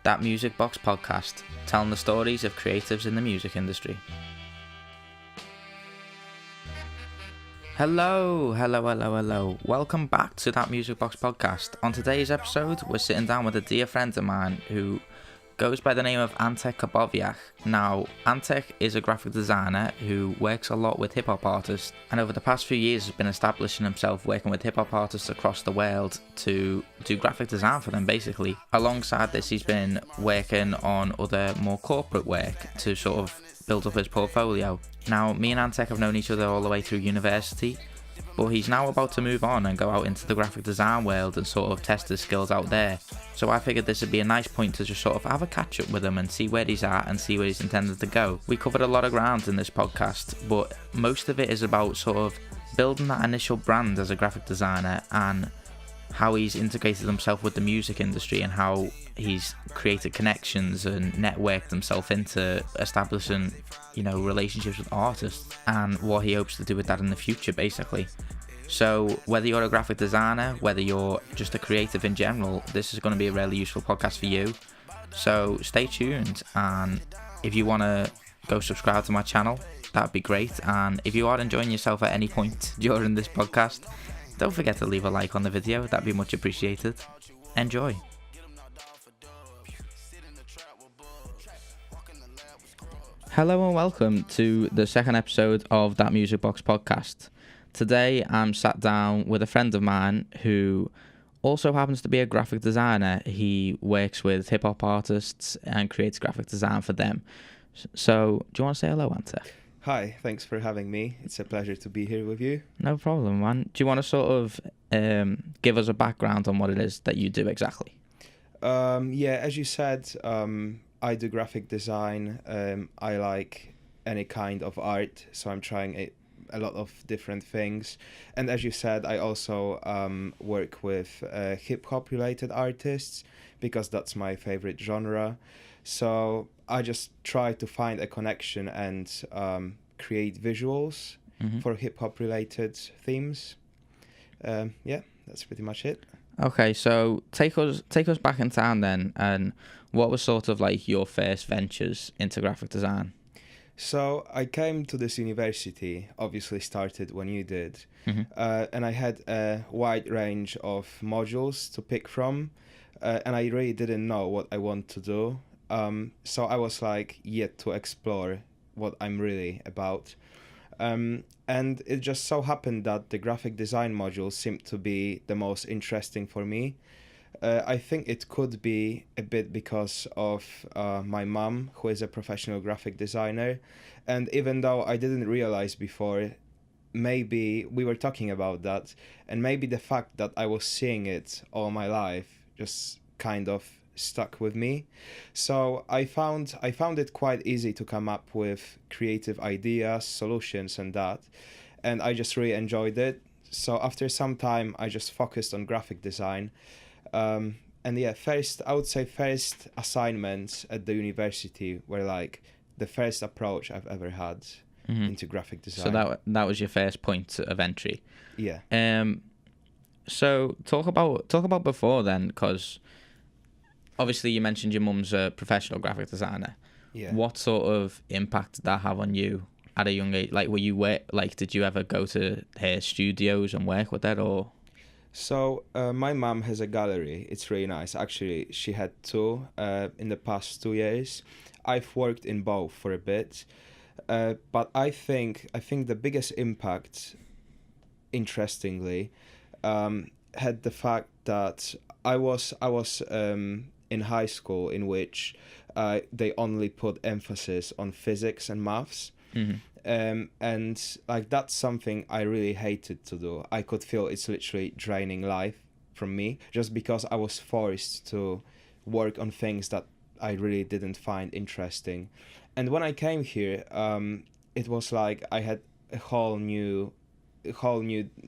ThatMusicBox Podcast, telling the stories of creatives in the music industry. Hello. Welcome back to ThatMusicBox Podcast. On today's episode, we're sitting down with a dear friend of mine who goes by the name of Antek Kaboviak. Now, Antek is a graphic designer who works a lot with hip-hop artists, and over the past few years has been establishing himself working with hip-hop artists across the world to do graphic design for them, basically. Alongside this, he's been working on other more corporate work to sort of build up his portfolio. Now, me and Antek have known each other all the way through university, but he's now about to move on and go out into the graphic design world and sort of test his skills out there. So I figured this would be a nice point to just sort of have a catch up with him and see where he's at and see where he's intended to go. We covered a lot of ground in this podcast, but most of it is about sort of building that initial brand as a graphic designer and how he's integrated himself with the music industry and how he's created connections and networked himself into establishing, relationships with artists and what he hopes to do with that in the future, basically. So whether you're a graphic designer, whether you're just a creative in general, this is going to be a really useful podcast for you. So stay tuned, and if you want to go subscribe to my channel, that'd be great. And if you are enjoying yourself at any point during this podcast, don't forget to leave a like on the video, that'd be much appreciated. Enjoy. Hello and welcome to the second episode of ThatMusicBox Podcast. Today I'm sat down with a friend of mine who also happens to be a graphic designer. He works with hip-hop artists and creates graphic design for them. So, do you want to say hello, Antek? Hi, thanks for having me. It's a pleasure to be here with you. No problem, man. Do you want to sort of give us a background on what it is that you do exactly? As you said, I do graphic design. I like any kind of art, so I'm trying a lot of different things. And as you said, I also work with hip-hop related artists because that's my favorite genre. So I just try to find a connection and create visuals for hip-hop related themes. That's pretty much it. Okay, so take us back in time then, and what was sort of like your first ventures into graphic design? So I came to this university, obviously started when you did, and I had a wide range of modules to pick from, and I really didn't know what I want to do. So I was yet to explore what I'm really about. And it just so happened that the graphic design module seemed to be the most interesting for me. I think it could be a bit because of my mom, who is a professional graphic designer. And even though I didn't realize before, maybe we were talking about that, and maybe the fact that I was seeing it all my life just kind of stuck with me. So I found it quite easy to come up with creative ideas, solutions and that, and I just really enjoyed it. So after some time I just focused on graphic design, first assignments at the university were the first approach I've ever had into graphic design. So that was your first point of entry. Yeah. So talk about before then, because obviously you mentioned your mum's a professional graphic designer. Yeah. What sort of impact did that have on you at a young age? Did you ever go to her studios and work with her, or? So my mom has a gallery. It's really nice. Actually, she had two in the past 2 years. I've worked in both for a bit, but I think the biggest impact, interestingly, had the fact that I was in high school in which they only put emphasis on physics and maths. And that's something I really hated to do. I could feel it's literally draining life from me just because I was forced to work on things that I really didn't find interesting. And when I came here, it was like I had a whole new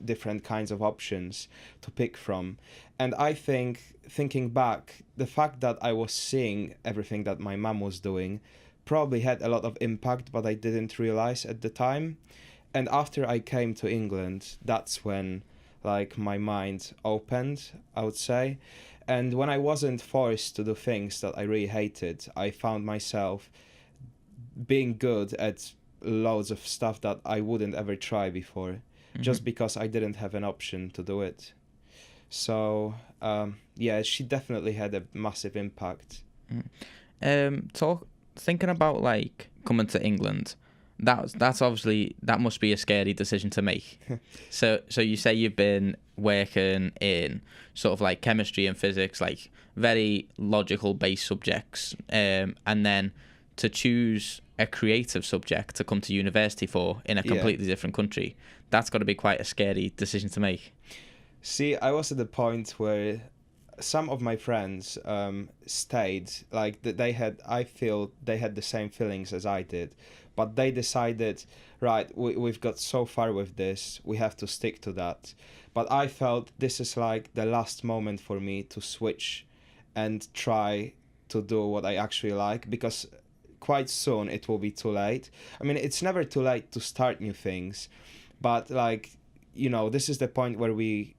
different kinds of options to pick from. And I think, thinking back, the fact that I was seeing everything that my mom was doing probably had a lot of impact, but I didn't realize at the time. And after I came to England, that's when my mind opened, I would say. And when I wasn't forced to do things that I really hated, I found myself being good at loads of stuff that I wouldn't ever try before, just because I didn't have an option to do it. So yeah, she definitely had a massive impact. Thinking about like coming to England, that's obviously, that must be a scary decision to make. So you say you've been working in sort of like chemistry and physics, like very logical based subjects, and then to choose a creative subject to come to university for in a completely different country, that's got to be quite a scary decision to make. See, I was at the point where some of my friends stayed, like I feel they had the same feelings as I did, but they decided, right, we've got so far with this, we have to stick to that. But I felt this is like the last moment for me to switch and try to do what I actually like, because quite soon it will be too late. I mean, it's never too late to start new things, but like, you know, this is the point where we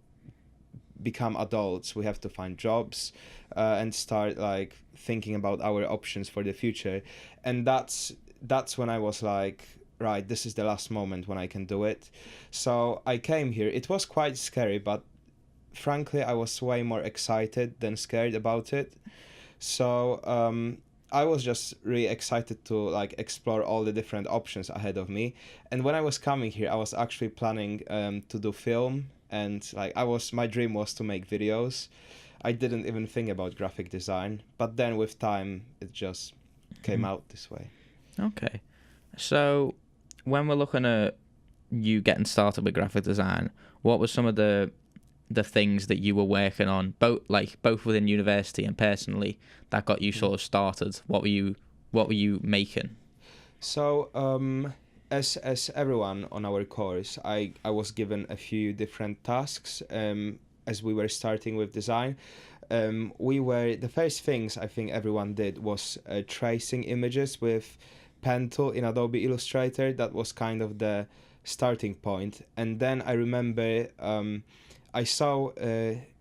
become adults. We have to find jobs and start like thinking about our options for the future. And that's when I was like, right, this is the last moment when I can do it. So I came here. It was quite scary, but frankly I was way more excited than scared about it. So I was just really excited to like explore all the different options ahead of me. And when I was coming here, I was actually planning to do film, and like my dream was to make videos. I didn't even think about graphic design, but then with time it just came out this way. Okay. So when we're looking at you getting started with graphic design, what were some of the things that you were working on, both within university and personally, that got you sort of started? What were you making? So as everyone on our course, I was given a few different tasks as we were starting with design. The first things I think everyone did was tracing images with pen tool in Adobe Illustrator. That was kind of the starting point. And then I remember I saw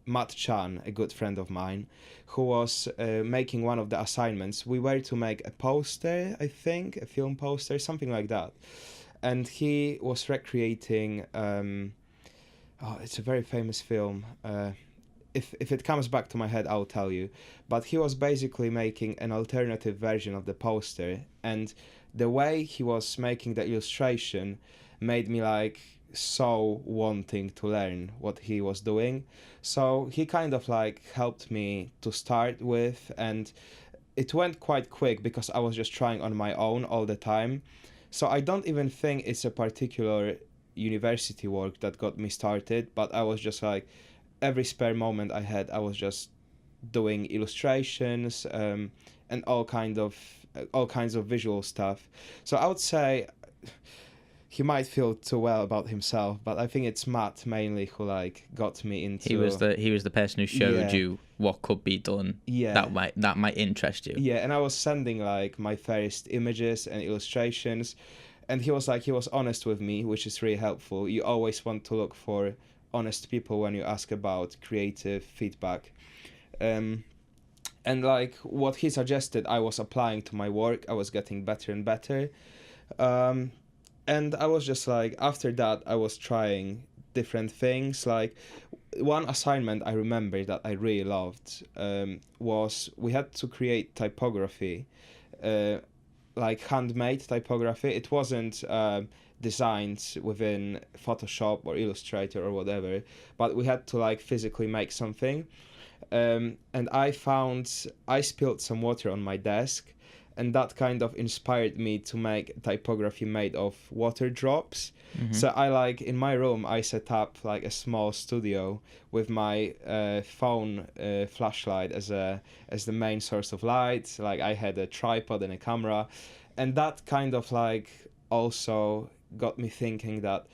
Matt Chan, a good friend of mine, who was making one of the assignments. We were to make a poster, I think, a film poster, something like that. And he was recreating, it's a very famous film. If it comes back to my head, I'll tell you. But he was basically making an alternative version of the poster. And the way he was making the illustration made me like so wanting to learn what he was doing. So he kind of like helped me to start with, and it went quite quick because I was just trying on my own all the time. So I don't even think it's a particular university work that got me started, but I was just like, every spare moment I had, I was just doing illustrations and all kinds of visual stuff. So I would say he might feel too well about himself, but I think it's Matt mainly who like got me into. He was the person who showed you what could be done. Yeah. That might interest you. Yeah, and I was sending like my first images and illustrations, and he was honest with me, which is really helpful. You always want to look for honest people when you ask about creative feedback. And like what he suggested, I was applying to my work. I was getting better and better. And I was just like, after that, I was trying different things. Like one assignment I remember that I really loved was we had to create typography, like handmade typography. It wasn't designed within Photoshop or Illustrator or whatever, but we had to like physically make something. And I spilled some water on my desk, and that kind of inspired me to make typography made of water drops. Mm-hmm. So I like in my room I set up like a small studio with my phone flashlight as the main source of light. Like I had a tripod and a camera, and that kind of like also got me thinking that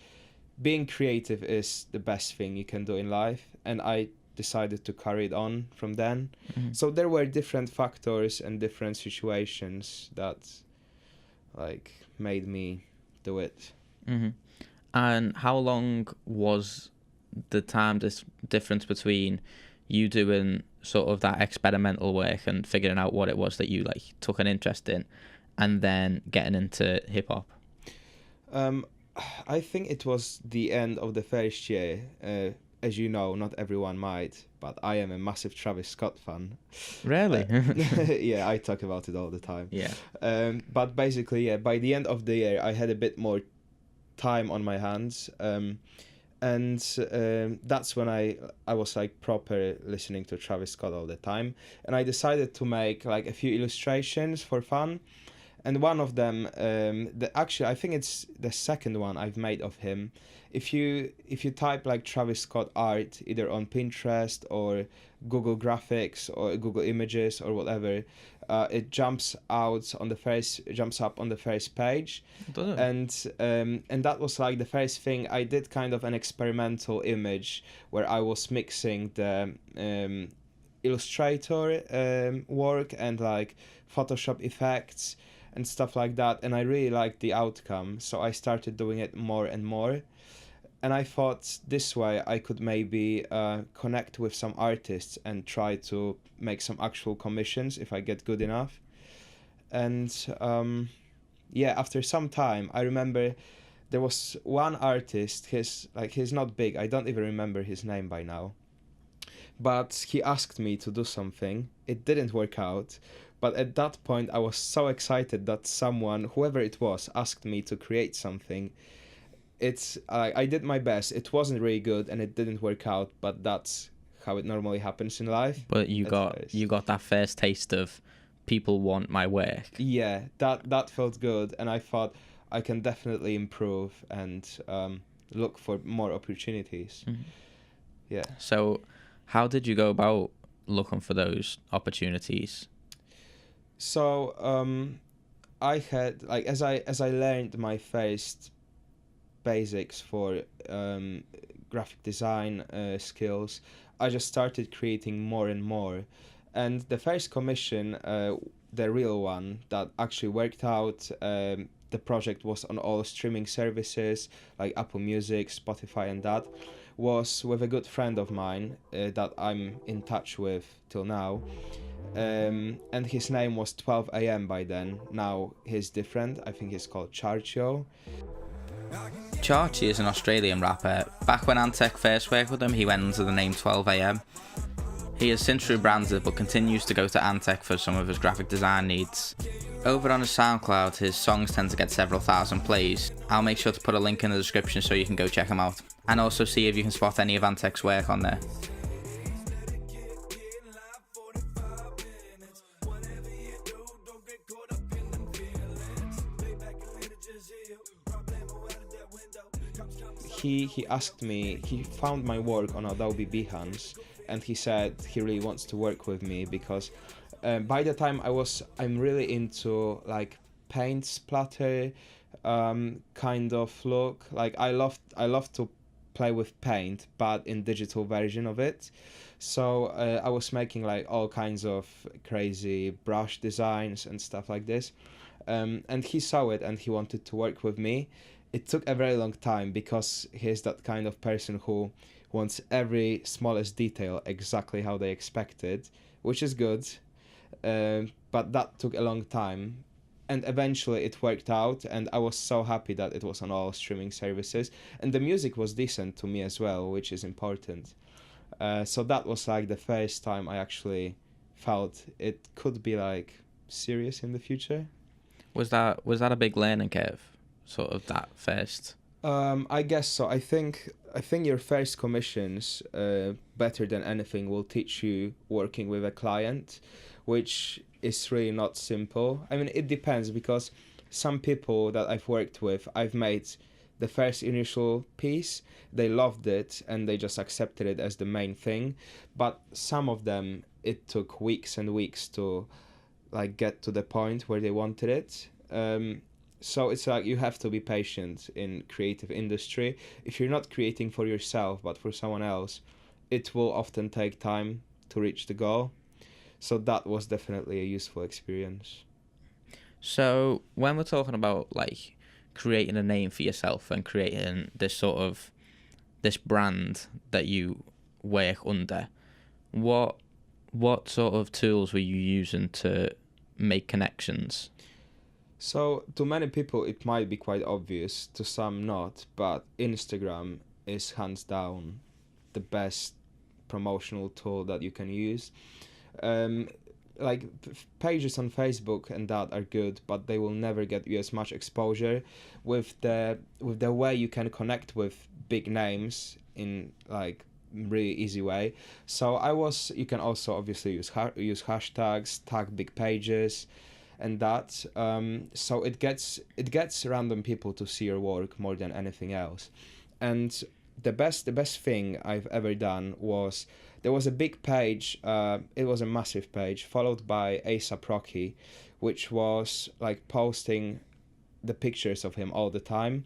being creative is the best thing you can do in life, and I decided to carry it on from then. Mm-hmm. So there were different factors and different situations that like made me do it. Mm-hmm. And how long was the time difference between you doing sort of that experimental work and figuring out what it was that you like took an interest in, and then getting into hip hop? I think it was the end of the first year. As you know, not everyone might, but I am a massive Travis Scott fan. Really? Yeah, I talk about it all the time. Yeah. But basically, yeah, by the end of the year, I had a bit more time on my hands. And that's when I was like proper listening to Travis Scott all the time. And I decided to make like a few illustrations for fun. And one of them, actually, I think it's the second one I've made of him. If you type like Travis Scott art either on Pinterest or Google Graphics or Google Images or whatever, it jumps up on the first page. Does it? And that was like the first thing I did, kind of an experimental image where I was mixing the Illustrator work and like Photoshop effects and stuff like that, and I really liked the outcome, so I started doing it more and more. And I thought this way I could maybe connect with some artists and try to make some actual commissions if I get good enough. And yeah, after some time, I remember there was one artist, he's not big, I don't even remember his name by now, but he asked me to do something. It didn't work out. But at that point, I was so excited that someone, whoever it was, asked me to create something. I did my best. It wasn't really good and it didn't work out, but that's how it normally happens in life. But you got that first taste of people want my work. Yeah, that felt good, and I thought I can definitely improve and look for more opportunities. Mm-hmm. Yeah. So, how did you go about looking for those opportunities? So I had like as I learned my first basics for graphic design skills, I just started creating more and more. And the first commission, the real one that actually worked out, the project was on all streaming services like Apple Music, Spotify, and that was with a good friend of mine that I'm in touch with till now. And his name was 12 AM by then. Now he's different. I think he's called Charcho. Charchi is an Australian rapper. Back when Antec first worked with him, he went under the name 12 AM. He has since rebranded but continues to go to Antec for some of his graphic design needs. Over on his SoundCloud, his songs tend to get several thousand plays. I'll make sure to put a link in the description so you can go check him out. And also see if you can spot any of Antec's work on there. He asked me, he found my work on Adobe Behance, and he said he really wants to work with me because by the time I'm really into like paint splatter kind of look. Like I love to play with paint, but in digital version of it. So I was making like all kinds of crazy brush designs and stuff like this. And he saw it and he wanted to work with me. It took a very long time because he's that kind of person who wants every smallest detail exactly how they expected, which is good. But that took a long time. And eventually it worked out, and I was so happy that it was on all streaming services. And the music was decent to me as well, which is important. So that was like the first time I actually felt it could be like serious in the future. Was that a big learning curve, sort of that first? I guess so. I think your first commissions, better than anything, will teach you working with a client, which is really not simple. I mean, it depends, because some people that I've worked with, I've made the first initial piece, they loved it and they just accepted it as the main thing. But some of them, it took weeks and weeks to like get to the point where they wanted it. So it's like you have to be patient in creative industry. If you're not creating for yourself but for someone else, it will often take time to reach the goal. So that was definitely a useful experience. So when we're talking about like creating a name for yourself and creating this brand that you work under, What sort of tools were you using to make connections? So to many people it might be quite obvious, to some not, but Instagram is hands down the best promotional tool that you can use. Um, Pages on Facebook and that are good, but they will never get you as much exposure with the way you can connect with big names in like really easy way. So you can also obviously use hashtags, tag big pages, and that. So it gets random people to see your work more than anything else. And the best thing I've ever done was, there was a big page, it was a massive page followed by A$AP Rocky, which was like posting the pictures of him all the time,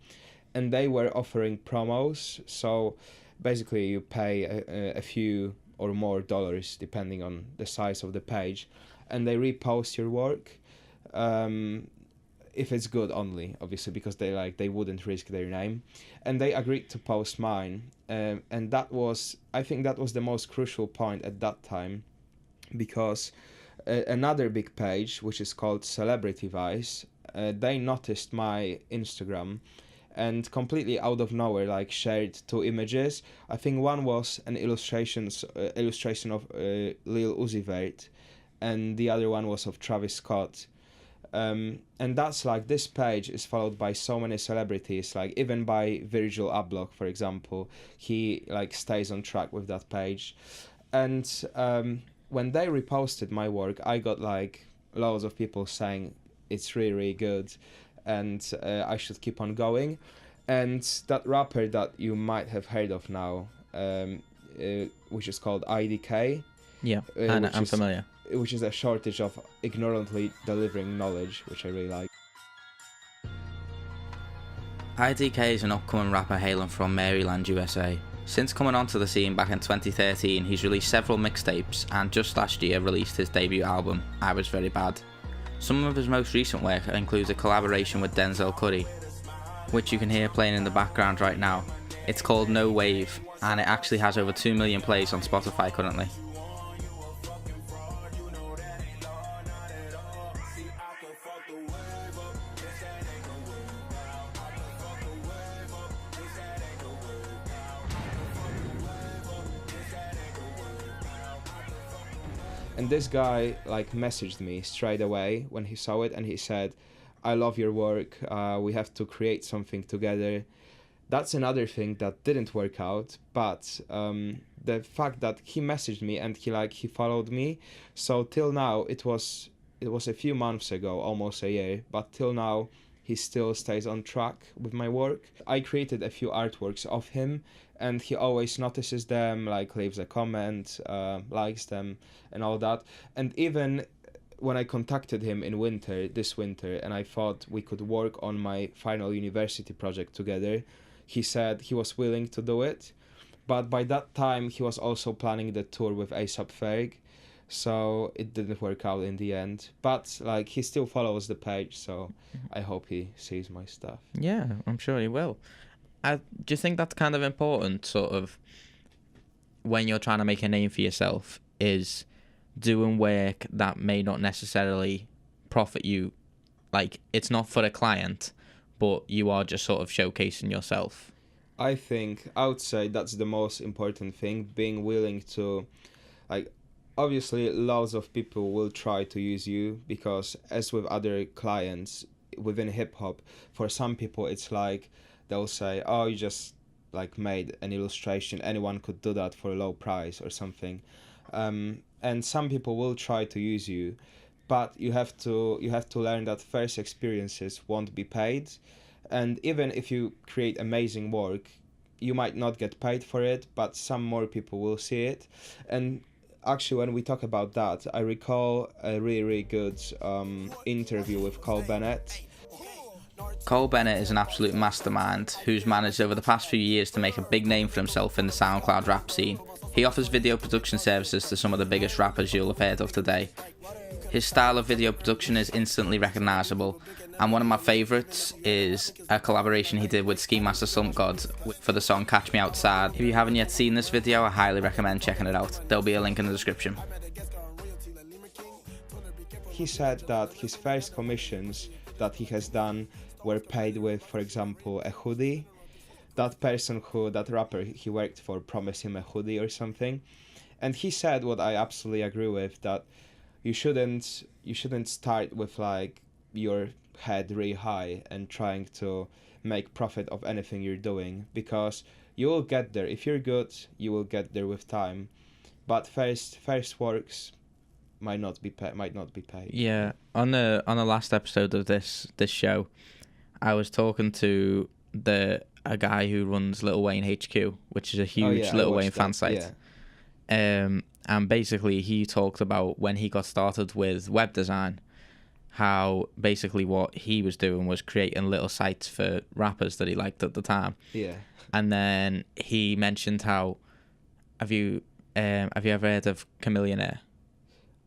and they were offering promos. So basically you pay a few or more dollars depending on the size of the page, and they repost your work, if it's good only, obviously, because they wouldn't risk their name. And they agreed to post mine, and I think that was the most crucial point at that time, because another big page, which is called Celebrity Vice, they noticed my Instagram and completely out of nowhere like shared two images. I think one was an illustration of Lil Uzi Vert, and the other one was of Travis Scott. And that's like, this page is followed by so many celebrities, like even by Virgil Abloh, for example. He like stays on track with that page. And when they reposted my work, I got like loads of people saying it's really, really good, and I should keep on going. And that rapper that you might have heard of now, which is called IDK. Yeah, I'm familiar. Which is a shortage of ignorantly delivering knowledge, which I really like. IDK is an upcoming rapper hailing from Maryland, USA. Since coming onto the scene back in 2013, he's released several mixtapes, and just last year released his debut album, I Was Very Bad. Some of his most recent work includes a collaboration with Denzel Curry, which you can hear playing in the background right now. It's called No Wave, and it actually has over 2 million plays on Spotify currently. And this guy like messaged me straight away when he saw it, and he said, "I love your work. We have to create something together." That's another thing that didn't work out, but the fact that he messaged me and he followed me. So till now, it was a few months ago, almost a year, but till now he still stays on track with my work. I created a few artworks of him, and he always notices them, like leaves a comment, likes them, and all that. And even when I contacted him this winter, and I thought we could work on my final university project together, he said he was willing to do it. But by that time, he was also planning the tour with A$AP Ferg, so it didn't work out in the end. But like, he still follows the page, so I hope he sees my stuff. Yeah, I'm sure he will. Do you think that's kind of important, sort of, when you're trying to make a name for yourself, is doing work that may not necessarily profit you? Like, it's not for a client, but you are just sort of showcasing yourself. I would say that's the most important thing, being willing to, like, obviously lots of people will try to use you, because as with other clients within hip hop, for some people it's like, they'll say, "Oh, you just like made an illustration, anyone could do that for a low price," or something. And some people will try to use you, but you have to learn that first experiences won't be paid. And even if you create amazing work, you might not get paid for it, but some more people will see it. And actually, when we talk about that, I recall a really, really good interview with Cole Bennett. Cole Bennett is an absolute mastermind who's managed over the past few years to make a big name for himself in the SoundCloud rap scene. He offers video production services to some of the biggest rappers you'll have heard of today. His style of video production is instantly recognisable, and one of my favourites is a collaboration he did with Ski Master Slump God for the song Catch Me Outside. If you haven't yet seen this video, I highly recommend checking it out. There'll be a link in the description. He said that his first commissions that he has done were paid with, for example, a hoodie. That rapper he worked for promised him a hoodie or something. And he said what I absolutely agree with, that you shouldn't start with like your head really high and trying to make profit of anything you're doing, because you will get there. If you're good, you will get there with time. But first works might not be paid. Yeah, on the last episode of this show, I was talking to a guy who runs Lil Wayne HQ, which is a huge Lil Wayne fan site. Yeah. And basically he talked about when he got started with web design, how basically what he was doing was creating little sites for rappers that he liked at the time. Yeah. And then he mentioned how, have you ever heard of Chameleonaire?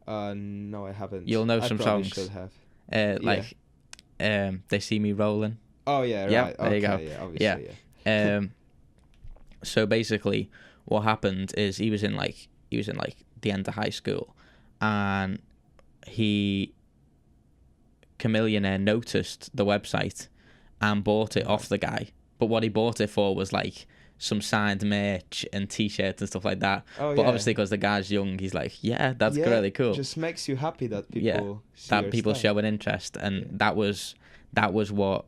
No, I haven't. You'll know some songs. Should have. They See Me Rolling. Oh yeah, right. Yeah, there you go. Yeah, obviously, yeah. So basically, what happened is he was in like the end of high school, and Chameleonaire noticed the website and bought it off the guy. But what he bought it for was like some signed merch and t-shirts and stuff like that. But obviously, because the guy's young, he's like, yeah, that's really cool. It just makes you happy that people show an interest, and that was what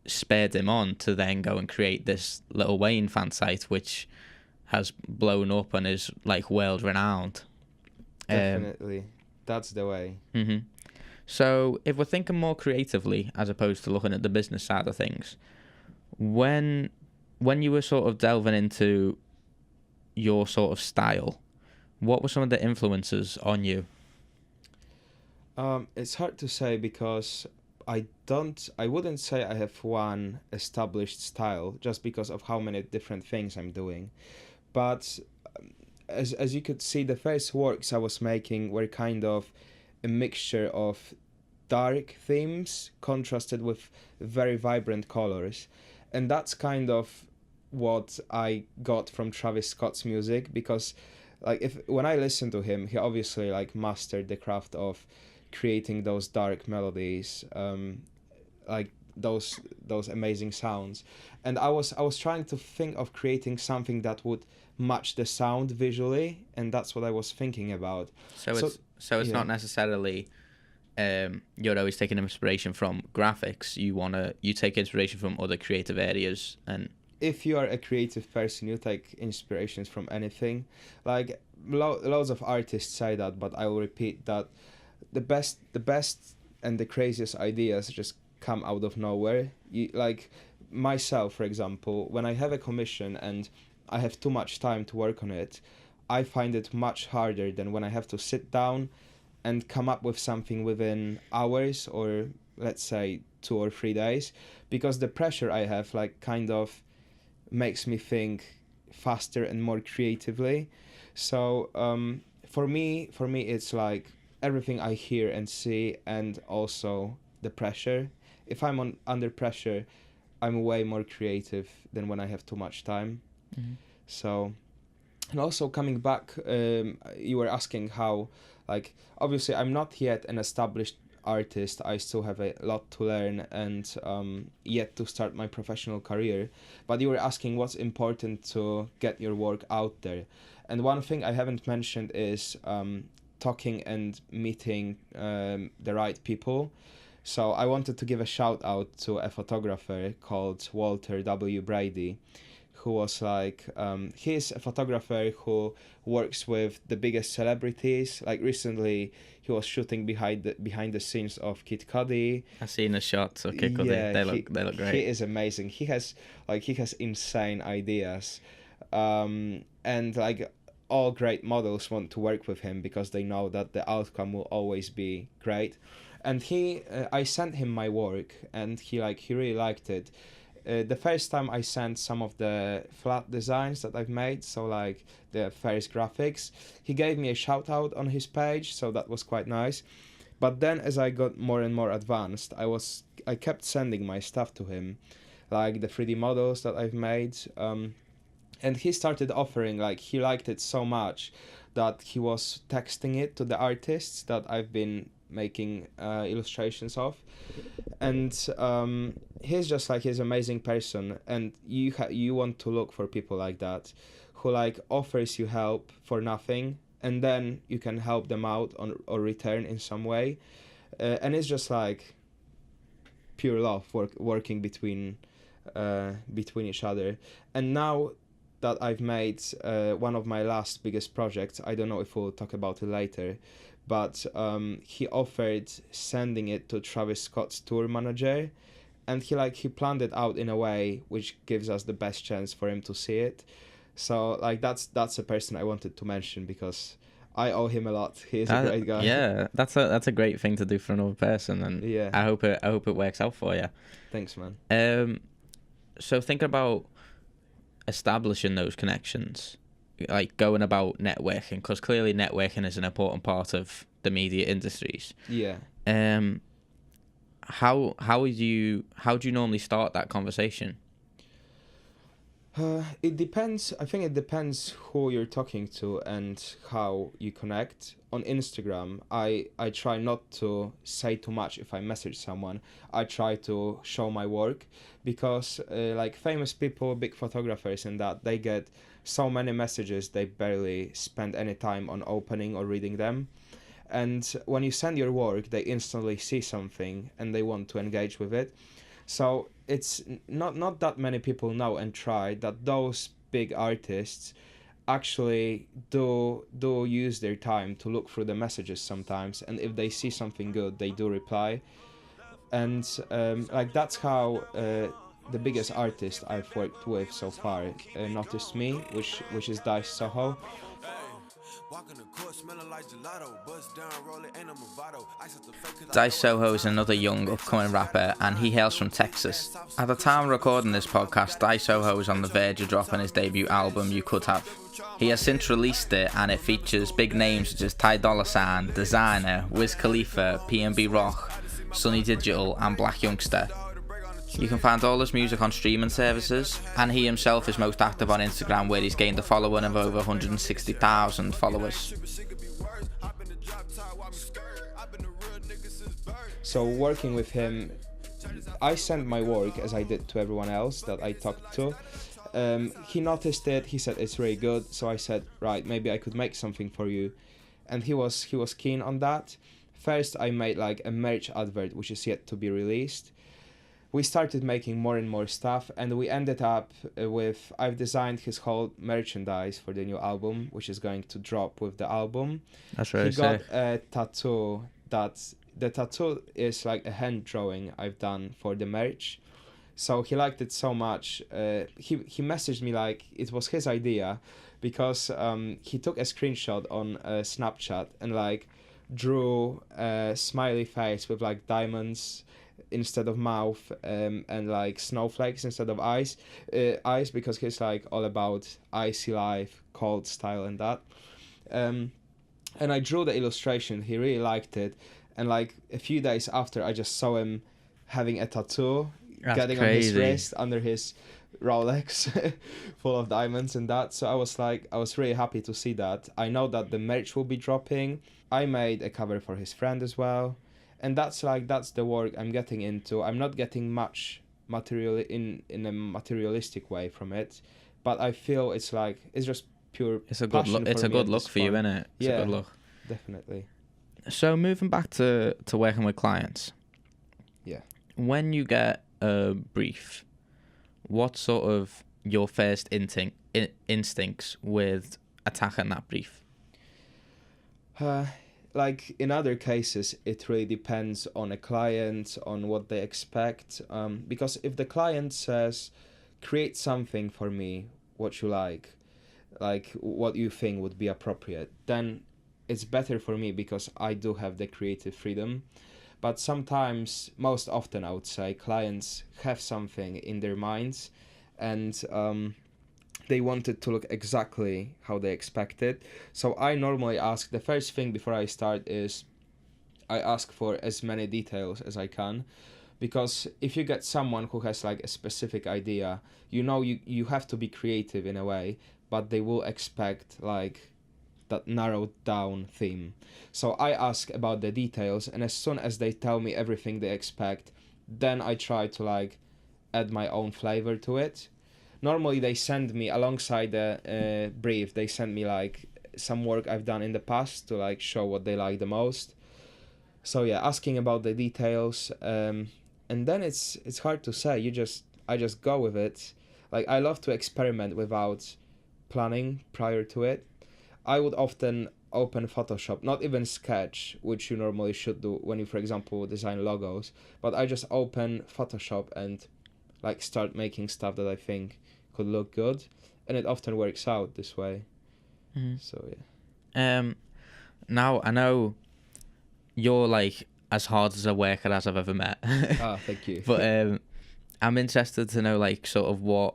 spurred him on to then go and create this Lil Wayne fan site, which has blown up and is like world renowned. Definitely, that's the way. Mm-hmm. So if we're thinking more creatively as opposed to looking at the business side of things, when you were sort of delving into your sort of style, what were some of the influences on you? It's hard to say, because I wouldn't say I have one established style, just because of how many different things I'm doing. But as you could see, the first works I was making were kind of a mixture of dark themes contrasted with very vibrant colors. And that's kind of what I got from Travis Scott's music, because like when I listen to him, he obviously like mastered the craft of creating those dark melodies, like those amazing sounds. And I was trying to think of creating something that would match the sound visually, and that's what I was thinking about. So it's not necessarily you're always taking inspiration from graphics. You take inspiration from other creative areas. And if you are a creative person, you take inspirations from anything. Like loads of artists say that, but I will repeat that the best and the craziest ideas just come out of nowhere. Like myself, for example, when I have a commission and I have too much time to work on it, I find it much harder than when I have to sit down and come up with something within hours, or let's say 2 or 3 days, because the pressure I have like kind of makes me think faster and more creatively. So for me it's like everything I hear and see, and also the pressure. If I'm under pressure, I'm way more creative than when I have too much time. Mm-hmm. So, and also coming back, you were asking how, like, obviously I'm not yet an established artist. I still have a lot to learn and yet to start my professional career. But you were asking what's important to get your work out there. And one thing I haven't mentioned is talking and meeting the right people. So I wanted to give a shout out to a photographer called Walter W. Brady, who was like, he's a photographer who works with the biggest celebrities. Like recently, he was shooting behind the scenes of Kid Cudi. I've seen the shots of Kid Cudi. Yeah, they look great. He is amazing. He has insane ideas, and like all great models want to work with him because they know that the outcome will always be great. And I sent him my work, and he really liked it. The first time I sent some of the flat designs that I've made, so like the first graphics, he gave me a shout out on his page, so that was quite nice. But then as I got more and more advanced, I kept sending my stuff to him, like the 3D models that I've made. And he started offering, like, he liked it so much that he was texting it to the artists that I've been making illustrations of. And he's just like, he's an amazing person, and you want to look for people like that, who like offers you help for nothing, and then you can help them out or return in some way. And it's just like pure love working between each other. And now that I've made one of my last biggest projects, I don't know if we'll talk about it later, but he offered sending it to Travis Scott's tour manager, and he planned it out in a way which gives us the best chance for him to see it. So like that's a person I wanted to mention because I owe him a lot. He's a great guy. Yeah, that's a great thing to do for another person, and yeah, I hope it works out for you. Thanks, man. So think about establishing those connections, like going about networking, because clearly networking is an important part of the media industries. Yeah. How do you normally start that conversation? It depends. I think it depends who you're talking to and how you connect. On Instagram, I try not to say too much if I message someone. I try to show my work because like famous people, big photographers and that, they get so many messages they barely spend any time on opening or reading them. And when you send your work, they instantly see something and they want to engage with it. So it's not that many people know and try that those big artists actually do use their time to look through the messages sometimes, and if they see something good, they do reply. And like that's how the biggest artist I've worked with so far noticed me, which is Dice Soho. Dice Soho is another young upcoming rapper, and he hails from Texas. At the time of recording this podcast, Dice Soho is on the verge of dropping his debut album, You Could Have. He has since released it, and it features big names such as Ty Dolla $ign, Designer, Wiz Khalifa, PNB Rock, Sonny Digital and Black Youngster. You can find all his music on streaming services, and he himself is most active on Instagram, where he's gained a following of over 160,000 followers. So working with him, I sent my work as I did to everyone else that I talked to. He noticed it, he said it's really good, so I said, right, maybe I could make something for you. And he was keen on that. First I made like a merch advert which is yet to be released. We started making more and more stuff, and we ended up with, I've designed his whole merchandise for the new album, which is going to drop with the album. That's really sick. He got a tattoo the tattoo is like a hand drawing I've done for the merch. So he liked it so much. He messaged me like it was his idea, because he took a screenshot on Snapchat and like drew a smiley face with like diamonds instead of mouth, and like snowflakes instead of eyes, because he's like all about icy life, cold style and that. And I drew the illustration. He really liked it, and like a few days after, I just saw him having a tattoo. That's getting crazy. On his wrist under his Rolex full of diamonds and that. So I was really happy to see that. I know that the merch will be dropping. I made a cover for his friend as well, and that's the work I'm getting into. I'm not getting much material in a materialistic way from it, but I feel it's just pure. It's a good look. It's a good look for you, isn't it? It's a good look. Definitely. So moving back to working with clients. Yeah. When you get a brief, what sort of your first instincts with attacking that brief? Like in other cases, it really depends on a client, on what they expect. Because if the client says, create something for me, what you like what you think would be appropriate, then it's better for me because I do have the creative freedom. But sometimes, most often I would say, clients have something in their minds, and they want it to look exactly how they expect it. So I normally ask, the first thing before I start is, I ask for as many details as I can, because if you get someone who has like a specific idea, you have to be creative in a way, but they will expect like that narrowed down theme. So I ask about the details, and as soon as they tell me everything they expect, then I try to like add my own flavor to it. Normally they send me alongside the brief, they send me like some work I've done in the past to like show what they like the most. So yeah, asking about the details, and then it's hard to say. I just go with it. Like I love to experiment without planning prior to it. I would often open Photoshop, not even Sketch, which you normally should do when you, for example, design logos, but I just open Photoshop and like start making stuff that I think could look good, and it often works out this way. Mm-hmm. So yeah. Now I know you're like as hard as a worker as I've ever met. Thank you. But I'm interested to know like sort of what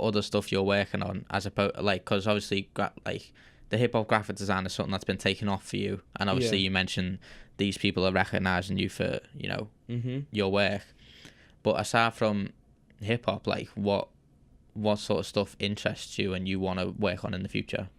other stuff you're working on, as opposed like, because obviously like the hip hop graphic design is something that's been taken off for you, and obviously you mentioned these people are recognizing you for your work. But aside from hip hop, like what sort of stuff interests you and you want to work on in the future?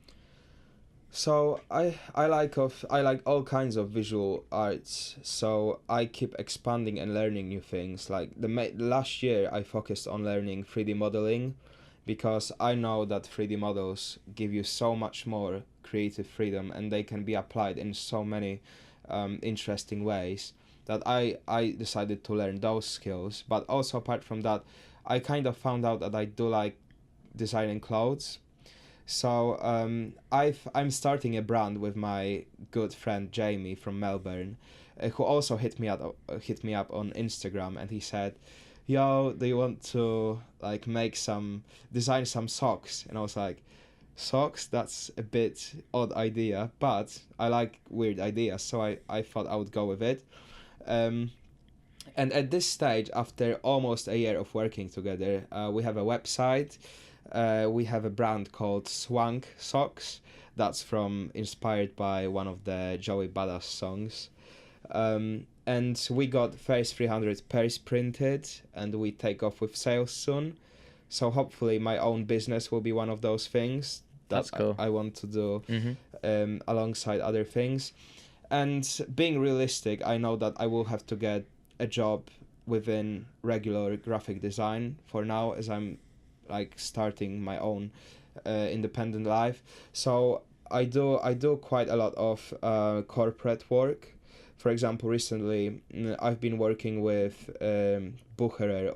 So I like all kinds of visual arts. So I keep expanding and learning new things. Like last year I focused on learning 3D modeling, because I know that 3D models give you so much more creative freedom, and they can be applied in so many interesting ways, that I decided to learn those skills. But also apart from that, I kind of found out that I do like designing clothes. So I'm starting a brand with my good friend Jamie from Melbourne, who also hit me up on Instagram, and he said, "Yo, do you want to like design some socks?" And I was like, "Socks? That's a bit odd idea, but I like weird ideas, so I thought I would go with it." And at this stage, after almost a year of working together, we have a website. We have a brand called Swank Socks. That's inspired by one of the Joey Badass songs. And we got first 300 pairs printed, and we take off with sales soon. So hopefully my own business will be one of those things that That's cool. I want to do alongside other things. And being realistic, I know that I will have to get a job within regular graphic design for now, as I'm like starting my own independent life. So I do quite a lot of corporate work. For example, recently I've been working with Bucherer,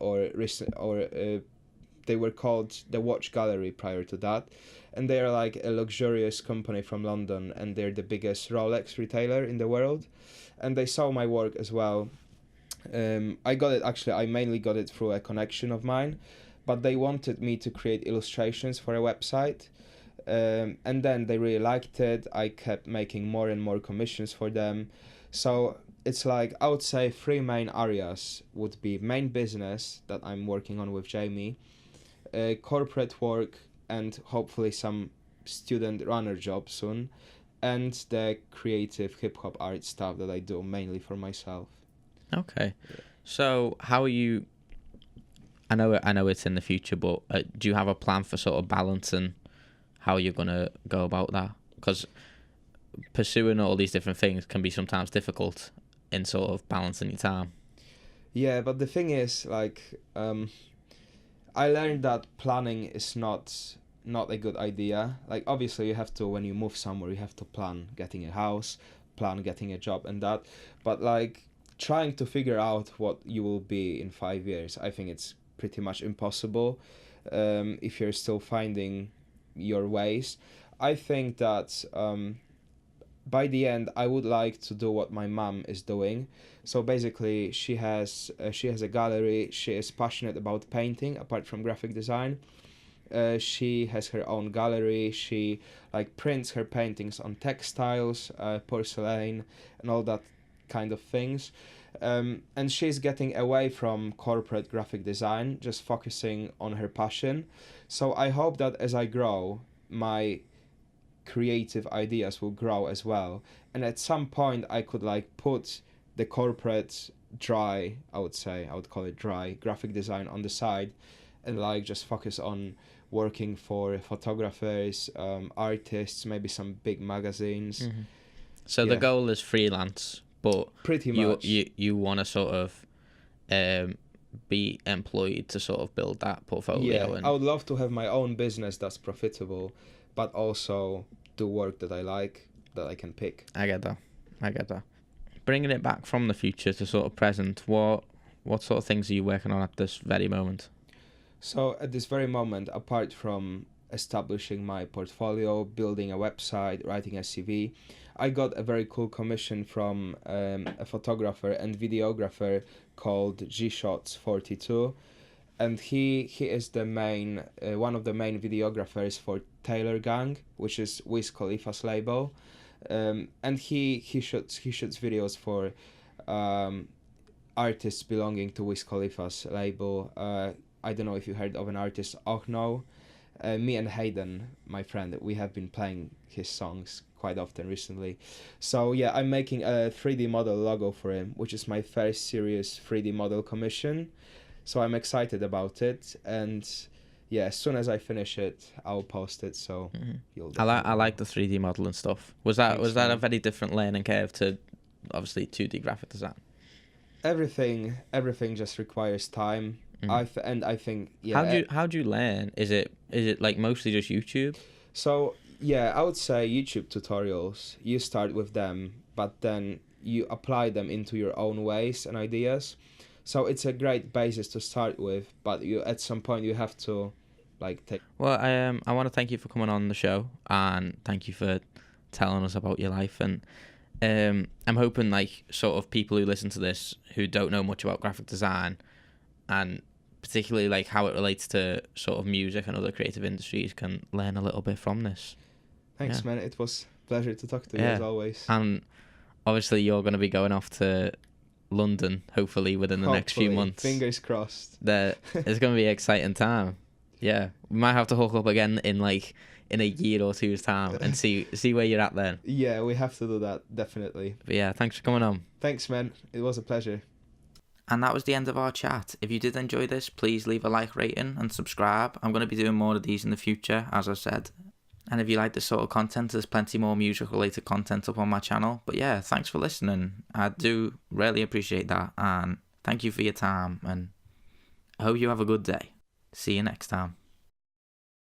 they were called the Watch Gallery prior to that, and they are like a luxurious company from London, and they're the biggest Rolex retailer in the world, and they saw my work as well. I mainly got it through a connection of mine, but they wanted me to create illustrations for a website, and then they really liked it. I kept making more and more commissions for them. So it's like, I would say 3 main areas would be main business that I'm working on with Jamie, corporate work, and hopefully some student runner job soon, and the creative hip-hop art stuff that I do mainly for myself. Okay. So how are you... I know it's in the future, but do you have a plan for sort of balancing how you're going to go about that? Because pursuing all these different things can be sometimes difficult in sort of balancing your time. Yeah, but the thing is, like, I learned that planning is not a good idea. Like, obviously you have to, when you move somewhere, you have to plan getting a house, plan getting a job and that. But like, trying to figure out what you will be in 5 years, I think it's pretty much impossible if you're still finding your ways. I think that by the end I would like to do what my mom is doing. So basically she has a gallery. She is passionate about painting apart from graphic design. She has her own gallery. She like prints her paintings on textiles, porcelain, and all that kind of things. And she's getting away from corporate graphic design, just focusing on her passion. So I hope that as I grow, my creative ideas will grow as well. And at some point I could like put the corporate I would call it dry graphic design on the side, and like just focus on working for photographers, artists, maybe some big magazines. Mm-hmm. So the goal is freelance, but pretty much you want to sort of be employed to sort of build that portfolio. I would love to have my own business that's profitable, but also do work that I like, that I can pick. I get that. Bringing it back from the future to sort of present, what sort of things are you working on at this very moment? So at this very moment, apart from establishing my portfolio, building a website, writing a CV, I got a very cool commission from a photographer and videographer called G-Shots42, and he is the main one of the main videographers for Taylor Gang, which is Wiz Khalifa's label, and he shoots videos for artists belonging to Wiz Khalifa's label. I don't know if you heard of an artist, Ochno. Me and Hayden, my friend, we have been playing his songs quite often recently. So yeah, I'm making a 3D model logo for him, which is my first serious 3D model commission. So I'm excited about it, and yeah, as soon as I finish it, I'll post it. So you'll. I like the 3D model and stuff. Was that a very different learning curve to obviously 2D graphic design? Everything just requires time. I think How do you learn? Is it like mostly just YouTube? So yeah, I would say YouTube tutorials. You start with them, but then you apply them into your own ways and ideas. So it's a great basis to start with, but you at some point you have to like take. Well, I want to thank you for coming on the show, and thank you for telling us about your life. And I'm hoping like sort of people who listen to this who don't know much about graphic design, and particularly like how it relates to sort of music and other creative industries, can learn a little bit from this. Thanks, man. It was a pleasure to talk to you as always. And obviously you're going to be going off to London, hopefully within the next few months. Fingers crossed. It's going to be an exciting time. Yeah. We might have to hook up again in a year or two's time and see where you're at then. Yeah, we have to do that, definitely. But yeah, thanks for coming on. Thanks, man. It was a pleasure. And that was the end of our chat. If you did enjoy this, please leave a like rating and subscribe. I'm going to be doing more of these in the future, as I said. And if you like this sort of content, there's plenty more music-related content up on my channel. But yeah, thanks for listening. I do really appreciate that. And thank you for your time. And I hope you have a good day. See you next time.